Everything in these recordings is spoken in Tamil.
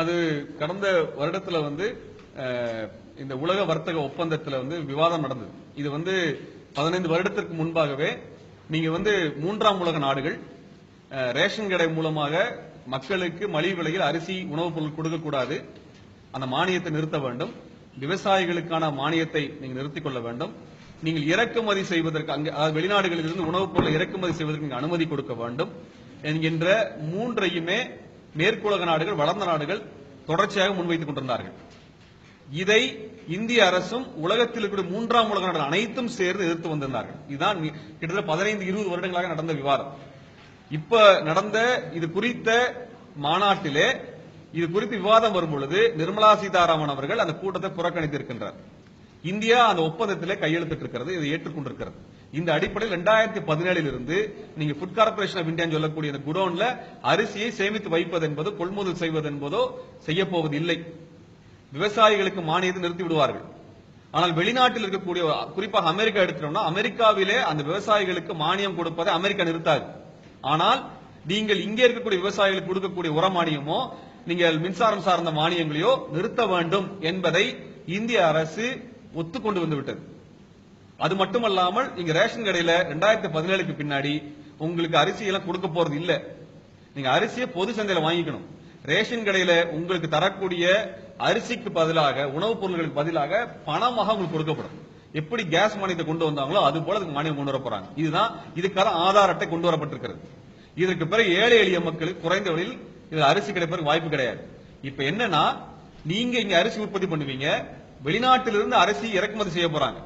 அது கடந்த வருடத்துல இந்த உலக வர்த்தக ஒப்பந்தத்தில் விவாதம் நடந்தது. இது 15 வருடத்திற்கு முன்பாகவே நீங்க மூன்றாம் உலக நாடுகள் ரேஷன் கடை மூலமாக மக்களுக்கு மலிவு விலையில் அரிசி உணவுப் பொருள் கொடுக்கக்கூடாது, அந்த மானியத்தை நிறுத்த வேண்டும், விவசாயிகளுக்கான மானியத்தை நீங்க நிறுத்திக் கொள்ள வேண்டும், நீங்கள் இறக்குமதி செய்வதற்கு வெளிநாடுகளில் இருந்து உணவுப் பொருளை இறக்குமதி செய்வதற்கு அனுமதி கொடுக்க வேண்டும் என்கின்ற மூன்றையுமே மேற்குலக நாடுகள், வளர்ந்த நாடுகள் தொடர்ச்சியாக முன்வைத்துக் கொண்டிருந்தார்கள். இதை இந்திய அரசும் உலகத்தில் இருக்கக்கூடிய மூன்றாம் உலக நாடுகள் அனைத்தும் சேர்ந்து எதிர்த்து வந்திருந்தார்கள். இதுதான் கிட்டத்தட்ட 15-20 வருடங்களாக நடந்த விவாதம். இப்ப நடந்த இது குறித்த மாநாட்டிலே இது குறித்து விவாதம் வரும் பொழுது நிர்மலா சீதாராமன் அவர்கள் அந்த கூட்டத்தை புறக்கணித்திருக்கின்றார். இந்தியா அந்த ஒப்பந்தத்திலே கையெழுத்திட்டிருக்கிறது, இதை ஏற்றுக்கொண்டிருக்கிறது. இந்த அடிப்படையில் 2017 இருந்து நீங்க ஃபுட் கார்பரேஷன் ஆஃப் இந்தியா சொல்லக்கூடிய இந்த குடோன்ல அரிசியை சேமித்து வைப்பது என்பதோ கொள்முதல் செய்வது என்பதோ செய்யப்போவது இல்லை. விவசாயிகளுக்கு மானியத்தை நிறுத்தி விடுவார்கள். ஆனால் வெளிநாட்டில் இருக்கக்கூடிய குறிப்பாக அமெரிக்கா எடுத்துட்டோம்னா அமெரிக்காவிலே அந்த விவசாயிகளுக்கு மானியம் கொடுப்பதை அமெரிக்கா நிறுத்தாது. ஆனால் நீங்கள் இங்கே இருக்கக்கூடிய விவசாயிகளுக்கு கொடுக்கக்கூடிய உர மானியமோ நீங்கள் மின்சாரம் சார்ந்த மானியங்களையோ நிறுத்த வேண்டும் என்பதை இந்திய அரசு ஒத்துக்கொண்டு வந்துவிட்டது. அது மட்டுமல்லாமல் இங்க ரேஷன் கடையில 2017க்கு பின்னாடி உங்களுக்கு அரிசி எல்லாம் கொடுக்க போறது இல்ல. நீங்க அரிசியை பொது சந்தையில வாங்கிக்கணும். ரேஷன் கடையில உங்களுக்கு தரக்கூடிய அரிசிக்கு பதிலாக உணவுப் பொருட்களுக்கு பதிலாக பணமாக உங்களுக்கு கொடுக்கப்படும். எப்படி கேஸ் மானியத்தை கொண்டு வந்தாங்களோ அது போல அதுக்கு மானியம் கொண்டு வர போறாங்க. இதுதான் இதுக்கான ஆதார் அட்டை கொண்டு வரப்பட்டிருக்கிறது. இதற்கு பிறகு ஏழை எளிய மக்களுக்கு குறைந்த விலையில் இதுல அரிசி கிடைப்பதற்கு வாய்ப்பு கிடையாது. இப்ப என்னன்னா நீங்க இங்க அரிசி உற்பத்தி பண்ணுவீங்க, வெளிநாட்டிலிருந்து அரிசி இறக்குமதி செய்ய போறாங்க.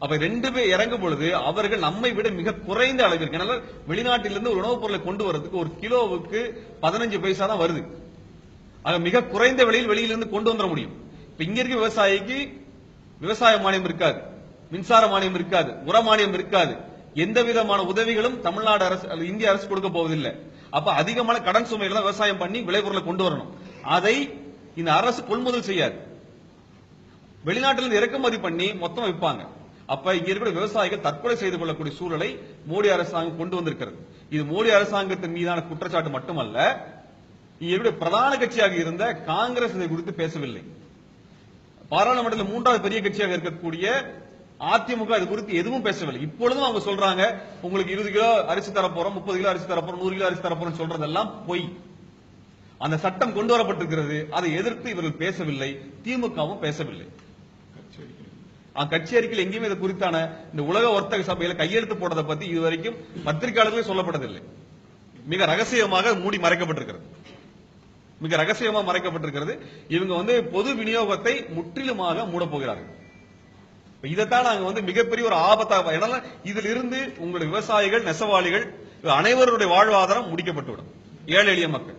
அப்ப 2 பேர் இறங்கும் பொழுது அவர்கள் நம்மை விட மிக குறைந்த அளவிற்கு, வெளிநாட்டிலிருந்து ஒரு உணவுப் பொருளை கொண்டு வரதுக்கு ஒரு கிலோவுக்கு 15 பைசா தான் வருது. ஆக மிக குறைந்த விலையில் வெளியிலிருந்து கொண்டு வந்துட முடியும். இப்ப இங்க இருக்க விவசாயிக்கு விவசாய மானியம் இருக்காது, மின்சார மானியம் இருக்காது, உர மானியம் இருக்காது, எந்த விதமான உதவிகளும் தமிழ்நாடு அரசு இந்திய அரசு கொடுக்க போவதில்லை. அப்ப அதிகமான கடன் சுமையில தான் விவசாயம் பண்ணி விளைபொருளை கொண்டு வரணும். அதை இந்த அரசு கொள்முதல் செய்யாது, வெளிநாட்டிலிருந்து இறக்குமதி பண்ணி மொத்தம் விற்பாங்க. அப்ப இங்க இருக்கிற விவசாயிகள் தற்கொலை செய்து கொள்ளக்கூடிய சூழலை மோடி அரசாங்கம் கொண்டு வந்திருக்கிறது. இது மோடி அரசாங்கத்தின் மீதான குற்றச்சாட்டு மட்டுமல்ல, இவருடைய பிரதான கட்சியாக இருந்த காங்கிரஸ் இதை குறித்து பேசவில்லை. பாராளுமன்றத்தில் 3வது பெரிய கட்சியாக இருக்கக்கூடிய அதிமுக இது குறித்து எதுவும் பேசவில்லை. இப்பொழுதும் அவங்க சொல்றாங்க உங்களுக்கு 20 கிலோ அரிசி தரப்போறோம், 30 கிலோ அரிசி தரப்போறோம், 100 கிலோ அரிசி தரப்போறோம் சொல்றதெல்லாம் பொய். அந்த சட்டம் கொண்டு வரப்பட்டிருக்கிறது, அதை எதிர்த்து இவர்கள் பேசவில்லை, திமுகவும் பேசவில்லை. கட்சி அறிக்கையில் எங்கேயுமே இது குறித்தான இந்த உலக வர்த்தக சபையில கையெழுத்து போட்டதை பத்தி இதுவரைக்கும் பத்திரிகையாளர்களே சொல்லப்பட்டதில்லை. மிக ரகசியமாக மூடி மறைக்கப்பட்டிருக்கிறது, மிக ரகசியமாக மறைக்கப்பட்டிருக்கிறது. இவங்க பொது விநியோகத்தை முற்றிலுமாக மூட போகிறார்கள். இதைத்தான் நாங்க மிகப்பெரிய ஒரு ஆபத்தாக, ஏன்னா இதில் இருந்து உங்களுடைய விவசாயிகள், நெசவாளிகள் அனைவருடைய வாழ்வாதாரம் முடிக்கப்பட்டுவிடும், ஏழை எளிய மக்கள்.